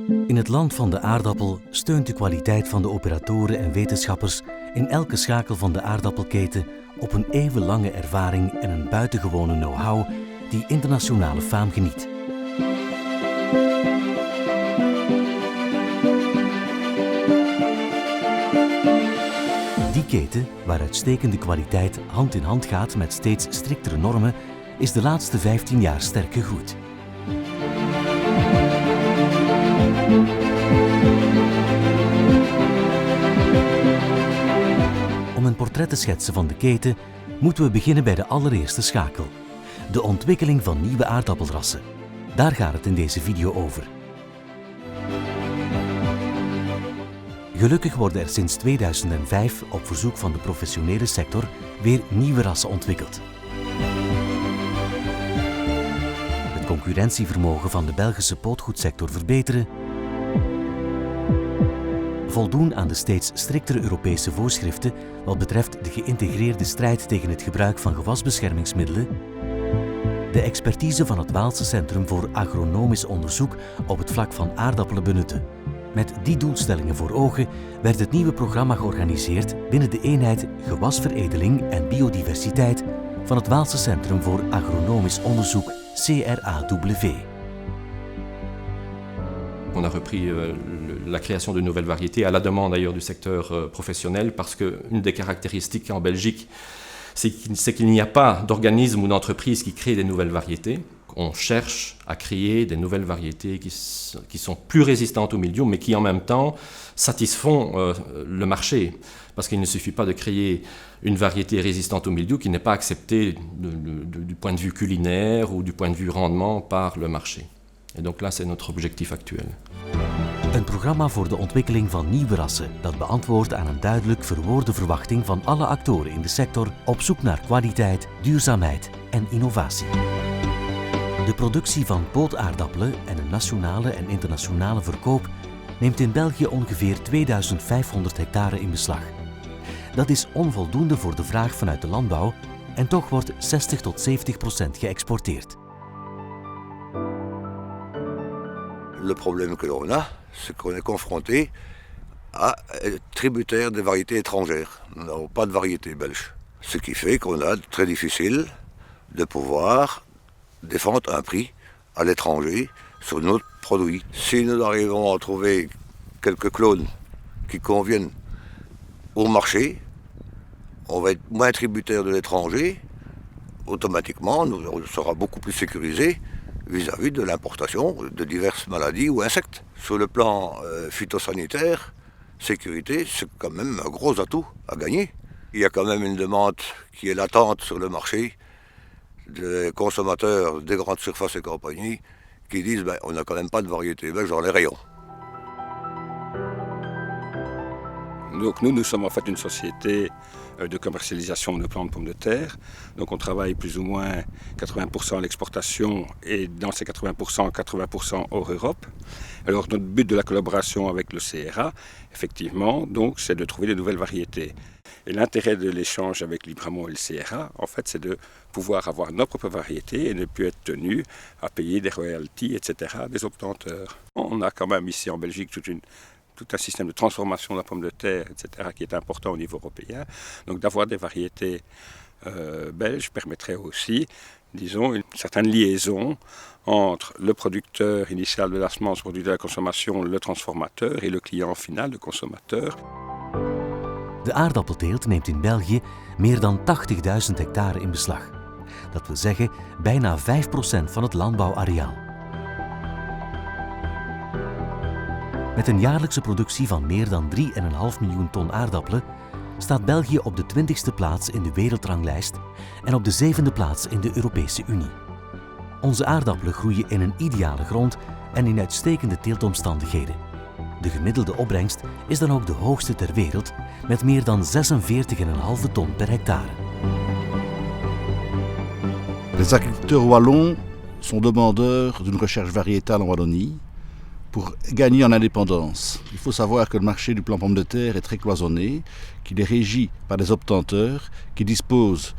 In het land van de aardappel steunt de kwaliteit van de operatoren en wetenschappers in elke schakel van de aardappelketen op een eeuwenlange ervaring en een buitengewone know-how die internationale faam geniet. Die keten, waar uitstekende kwaliteit hand in hand gaat met steeds striktere normen, is de laatste 15 jaar sterk gegroeid. Om een portret te schetsen van de keten, moeten we beginnen bij de allereerste schakel. De ontwikkeling van nieuwe aardappelrassen. Daar gaat het in deze video over. Gelukkig worden er sinds 2005 op verzoek van de professionele sector weer nieuwe rassen ontwikkeld. Het concurrentievermogen van de Belgische pootgoedsector verbeteren, voldoen aan de steeds striktere Europese voorschriften wat betreft de geïntegreerde strijd tegen het gebruik van gewasbeschermingsmiddelen, de expertise van het Waalse Centrum voor Agronomisch Onderzoek op het vlak van aardappelen benutten. Met die doelstellingen voor ogen werd het nieuwe programma georganiseerd binnen de eenheid Gewasveredeling en Biodiversiteit van het Waalse Centrum voor Agronomisch Onderzoek, CRAW. On a repris la création de nouvelles variétés à la demande d'ailleurs du secteur professionnel parce qu'une des caractéristiques en Belgique, c'est qu'il n'y a pas d'organisme ou d'entreprise qui crée des nouvelles variétés. On cherche à créer des nouvelles variétés qui sont plus résistantes au mildiou, mais qui en même temps satisfont le marché. Parce qu'il ne suffit pas de créer une variété résistante au mildiou qui n'est pas acceptée du point de vue culinaire ou du point de vue rendement par le marché. Et donc là, c'est notre objectif actuel. Een programma voor de ontwikkeling van nieuwe rassen dat beantwoordt aan een duidelijk verwoorde verwachting van alle actoren in de sector op zoek naar kwaliteit, duurzaamheid en innovatie. De productie van pootaardappelen en een nationale en internationale verkoop neemt in België ongeveer 2500 hectare in beslag. Dat is onvoldoende voor de vraag vanuit de landbouw en toch wordt 60 tot 70% geëxporteerd. Le problème que l'on a, c'est qu'on est confronté à être tributaire des variétés étrangères. Nous n'avons pas de variété belge. Ce qui fait qu'on a très difficile de pouvoir défendre un prix à l'étranger sur notre produit. Si nous arrivons à trouver quelques clones qui conviennent au marché, on va être moins tributaire de l'étranger. Automatiquement, on sera beaucoup plus sécurisé vis-à-vis de l'importation de diverses maladies ou insectes. Sur le plan phytosanitaire, sécurité, c'est quand même un gros atout à gagner. Il y a quand même une demande qui est latente sur le marché des consommateurs des grandes surfaces et compagnies qui disent on n'a quand même pas de variété belge dans les rayons. Donc nous sommes en fait une société de commercialisation de plants de pommes de terre. Donc on travaille plus ou moins 80% à l'exportation et dans ces 80% hors Europe. Alors notre but de la collaboration avec le CRA, effectivement, donc, c'est de trouver des nouvelles variétés. Et l'intérêt de l'échange avec Libramont et le CRA, en fait, c'est de pouvoir avoir nos propres variétés et ne plus être tenu à payer des royalties, etc., des obtenteurs. On a quand même ici en Belgique tout un système de transformation de la pomme de terre, etc., qui est important au niveau européen. Donc d'avoir des variétés belges permettrait aussi, disons, une certaine liaison entre le producteur initial de la semence, produit de la consommation, le transformateur, et le client final, le consommateur. De aardappelteelt neemt in België meer dan 80.000 hectare in beslag. Dat wil zeggen bijna 5% van het landbouwareaal. Met een jaarlijkse productie van meer dan 3,5 miljoen ton aardappelen staat België op de 20e plaats in de wereldranglijst en op de 7e plaats in de Europese Unie. Onze aardappelen groeien in een ideale grond en in uitstekende teeltomstandigheden. De gemiddelde opbrengst is dan ook de hoogste ter wereld met meer dan 46,5 ton per hectare. Les agriculteurs wallons sont demandeurs d'une recherche variétale en Wallonie pour gagner en indépendance. Il faut savoir que le marché du plant pomme de terre est très cloisonné, qu'il est régi par des obtenteurs qui disposent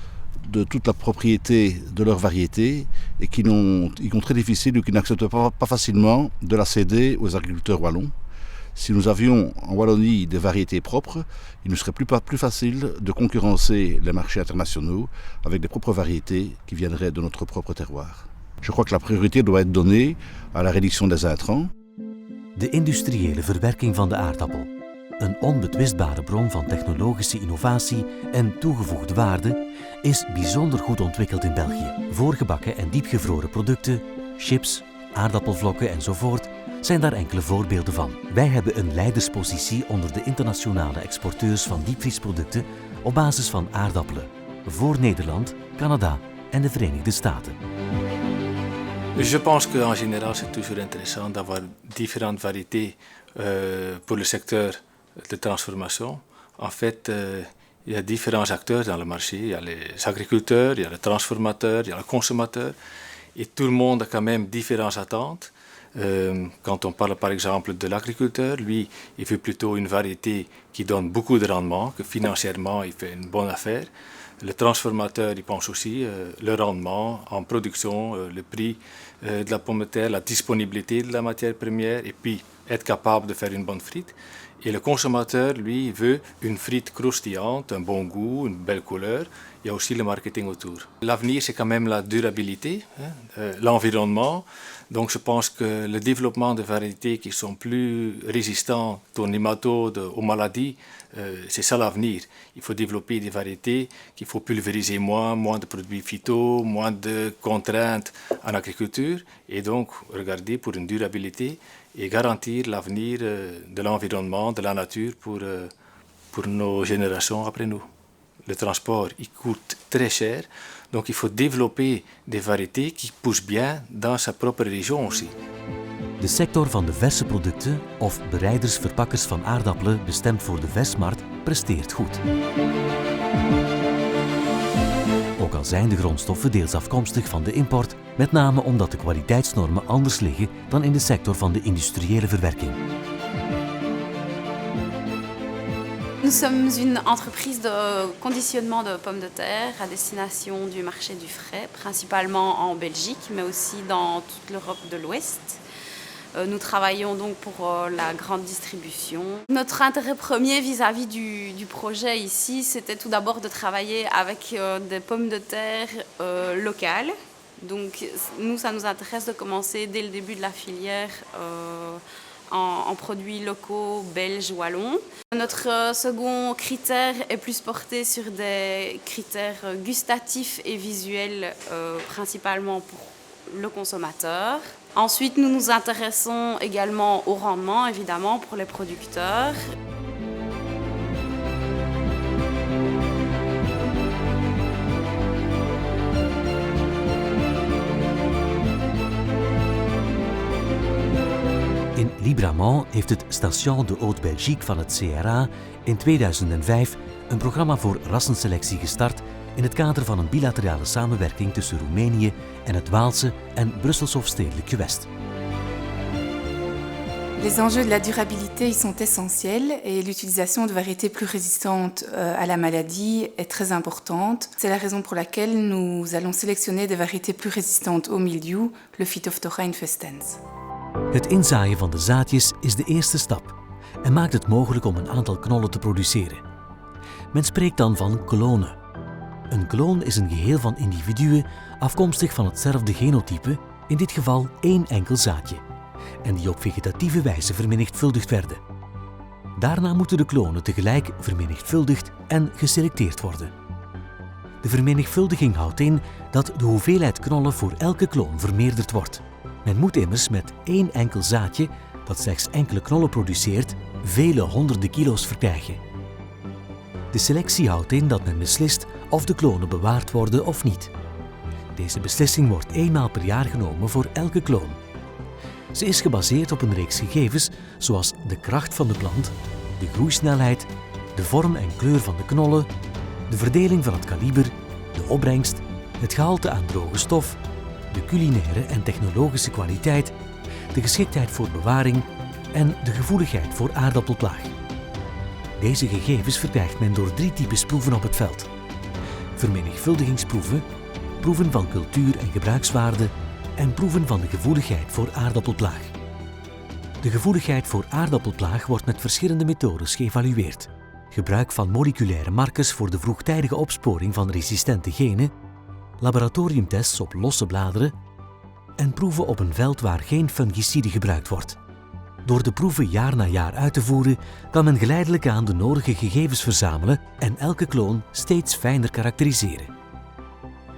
de toute la propriété de leur variété et qui sont très difficiles ou qui n'acceptent pas facilement de la céder aux agriculteurs wallons. Si nous avions en Wallonie des variétés propres, il ne serait plus facile de concurrencer les marchés internationaux avec des propres variétés qui viendraient de notre propre terroir. Je crois que la priorité doit être donnée à la réduction des intrants. De industriële verwerking van de aardappel. Een onbetwistbare bron van technologische innovatie en toegevoegde waarde is bijzonder goed ontwikkeld in België. Voorgebakken en diepgevroren producten, chips, aardappelvlokken enzovoort zijn daar enkele voorbeelden van. Wij hebben een leiderspositie onder de internationale exporteurs van diepvriesproducten op basis van aardappelen, voor Nederland, Canada en de Verenigde Staten. Je pense qu'en général c'est toujours intéressant d'avoir différentes variétés pour le secteur de transformation. En fait, il y a différents acteurs dans le marché. Il y a les agriculteurs, il y a les transformateurs, il y a les consommateurs. Et tout le monde a quand même différentes attentes. Quand on parle par exemple de l'agriculteur, lui, il veut plutôt une variété qui donne beaucoup de rendement, que financièrement il fait une bonne affaire. Le transformateur, il pense aussi le rendement en production, le prix de la pomme de terre, la disponibilité de la matière première et puis être capable de faire une bonne frite. Et le consommateur, lui, veut une frite croustillante, un bon goût, une belle couleur. Il y a aussi le marketing autour. L'avenir, c'est quand même la durabilité, l'environnement. Donc je pense que le développement de variétés qui sont plus résistantes aux nématodes, aux maladies, c'est ça l'avenir. Il faut développer des variétés qu'il faut pulvériser moins de produits phyto, moins de contraintes en agriculture et donc regarder pour une durabilité et garantir l'avenir de l'environnement, de la nature pour nos générations après nous. Le transport, il coûte très cher, donc il faut développer des variétés qui poussent bien dans sa propre région aussi. De sector van de verse producten of bereiders-verpakkers van aardappelen bestemd voor de versmarkt presteert goed. Ook al zijn de grondstoffen deels afkomstig van de import, met name omdat de kwaliteitsnormen anders liggen dan in de sector van de industriële verwerking. Nous sommes une entreprise de conditionnement de pommes de terre à destination du marché du frais, principalement en Belgique, mais aussi dans toute l'Europe de l'Ouest. Nous travaillons donc pour la grande distribution. Notre intérêt premier vis-à-vis du projet ici, c'était tout d'abord de travailler avec des pommes de terre locales. Donc nous, ça nous intéresse de commencer dès le début de la filière en produits locaux belges, wallons. Notre second critère est plus porté sur des critères gustatifs et visuels, principalement pour le consommateur. Ensuite, nous nous intéressons également au rendement, évidemment, pour les producteurs. In Libramont heeft het Station de Haute-Belgique van het CRA in 2005 een programma voor rassenselectie gestart in het kader van een bilaterale samenwerking tussen Roemenië en het Waalse en Brussels-Hofstedelijk gewest. Les enjeux de la durabilité y sont essentiels et l'utilisation de variétés plus résistantes à la maladie est très importante. C'est la raison pour laquelle nous allons sélectionner des variétés plus résistantes au mildiou, le Phytophthora infestans. Het inzaaien van de zaadjes is de eerste stap en maakt het mogelijk om een aantal knollen te produceren. Men spreekt dan van klonen. Een kloon is een geheel van individuen afkomstig van hetzelfde genotype, in dit geval één enkel zaadje, en die op vegetatieve wijze vermenigvuldigd werden. Daarna moeten de klonen tegelijk vermenigvuldigd en geselecteerd worden. De vermenigvuldiging houdt in dat de hoeveelheid knollen voor elke kloon vermeerderd wordt. Men moet immers met één enkel zaadje, dat slechts enkele knollen produceert, vele honderden kilo's verkrijgen. De selectie houdt in dat men beslist of de klonen bewaard worden of niet. Deze beslissing wordt eenmaal per jaar genomen voor elke kloon. Ze is gebaseerd op een reeks gegevens zoals de kracht van de plant, de groeisnelheid, de vorm en kleur van de knollen, de verdeling van het kaliber, de opbrengst, het gehalte aan droge stof, de culinaire en technologische kwaliteit, de geschiktheid voor bewaring en de gevoeligheid voor aardappelplaag. Deze gegevens verkrijgt men door 3 types proeven op het veld. Vermenigvuldigingsproeven, proeven van cultuur en gebruikswaarde en proeven van de gevoeligheid voor aardappelplaag. De gevoeligheid voor aardappelplaag wordt met verschillende methodes geëvalueerd. Gebruik van moleculaire markers voor de vroegtijdige opsporing van resistente genen, laboratoriumtests op losse bladeren en proeven op een veld waar geen fungicide gebruikt wordt. Door de proeven jaar na jaar uit te voeren, kan men geleidelijk aan de nodige gegevens verzamelen en elke kloon steeds fijner karakteriseren.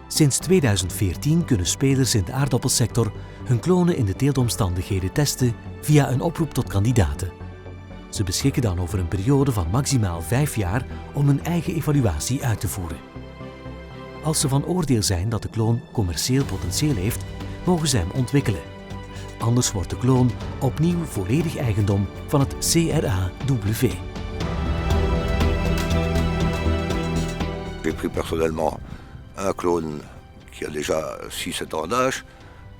Sinds 2014 kunnen spelers in de aardappelsector hun klonen in de teeltomstandigheden testen via een oproep tot kandidaten. Ze beschikken dan over een periode van maximaal 5 jaar om hun eigen evaluatie uit te voeren. Als ze van oordeel zijn dat de kloon commercieel potentieel heeft, mogen ze hem ontwikkelen. Anders wordt de kloon opnieuw volledig eigendom van het CRAW. J'ai pris personnellement un clone qui a déjà 6-7 ans d'âge,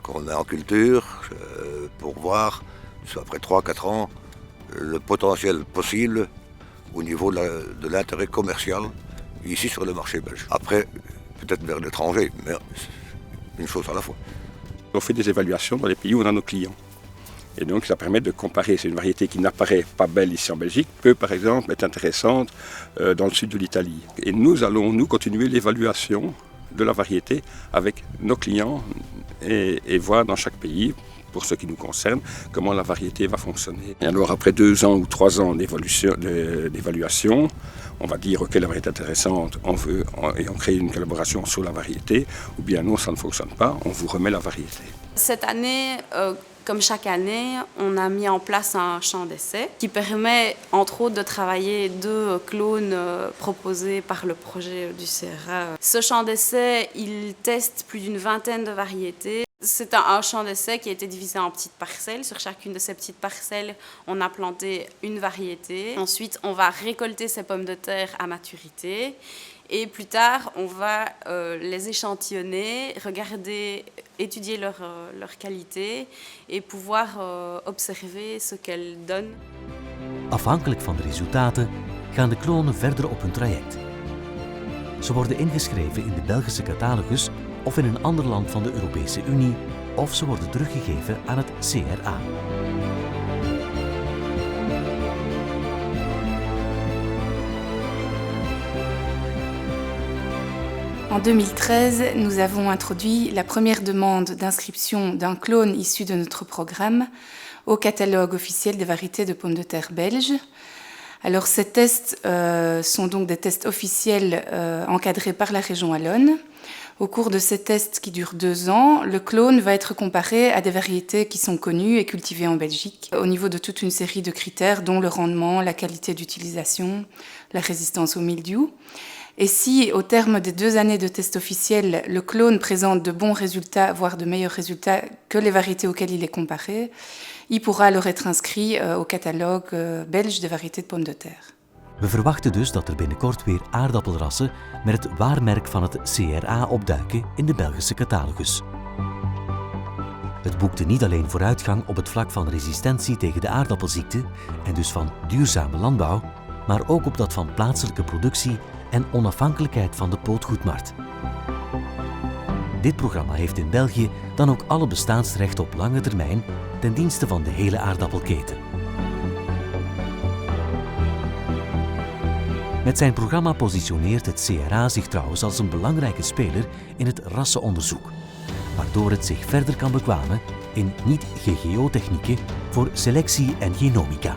qu'on met en culture pour voir, après 3-4 ans, le potentiel possible au niveau de l'intérêt commercial ici sur le marché belge. Après, peut-être vers l'étranger, mais une chose à la fois. On fait des évaluations dans les pays où on a nos clients. Et donc ça permet de comparer. C'est une variété qui n'apparaît pas belle ici en Belgique, peut par exemple être intéressante dans le sud de l'Italie. Et nous allons continuer l'évaluation de la variété avec nos clients et voir dans chaque pays, pour ce qui nous concerne, comment la variété va fonctionner. Et alors après 2 ans ou 3 ans d'évaluation, on va dire ok, la variété est intéressante, et on crée une collaboration sur la variété, ou bien non, ça ne fonctionne pas, on vous remet la variété. Cette année, comme chaque année, on a mis en place un champ d'essai qui permet entre autres de travailler 2 clones proposés par le projet du CRA. Ce champ d'essai, il teste plus d'une vingtaine de variétés. C'est un champ d'essai qui a été divisé en petites parcelles. Sur chacune de ces petites parcelles, on a planté une variété. Ensuite, on va récolter ces pommes de terre à maturité. Et plus tard, on va les échantillonner, regarder, étudier leur qualité et pouvoir observer ce qu'elles donnent. Afhankelijk van de resultaten gaan de klonen verder op hun traject. Ze worden ingeschreven in de Belgische catalogus of in een ander land van de Europese Unie, of ze worden teruggegeven aan het CRA. En 2013, nous avons introduit la première demande d'inscription d'un clone issu de notre programme au catalogue officiel des variétés de pommes de terre belges. Alors ces tests sont donc des tests officiels encadrés par la région Wallonne. Au cours de ces tests qui durent 2 ans, le clone va être comparé à des variétés qui sont connues et cultivées en Belgique au niveau de toute une série de critères dont le rendement, la qualité d'utilisation, la résistance au mildiou. Et si, au terme des 2 années de tests officiels, le clone présente de bons résultats, voire de meilleurs résultats que les variétés auxquelles il est comparé, il pourra alors être inscrit au catalogue belge des variétés de pommes de terre. We verwachten dus dat er binnenkort weer aardappelrassen met het waarmerk van het CRA opduiken in de Belgische catalogus. Het boekte niet alleen vooruitgang op het vlak van resistentie tegen de aardappelziekte en dus van duurzame landbouw, maar ook op dat van plaatselijke productie en onafhankelijkheid van de pootgoedmarkt. Dit programma heeft in België dan ook alle bestaansrecht op lange termijn ten dienste van de hele aardappelketen. Met zijn programma positioneert het CRA zich trouwens als een belangrijke speler in het rassenonderzoek, waardoor het zich verder kan bekwamen in niet-GGO-technieken voor selectie en genomica.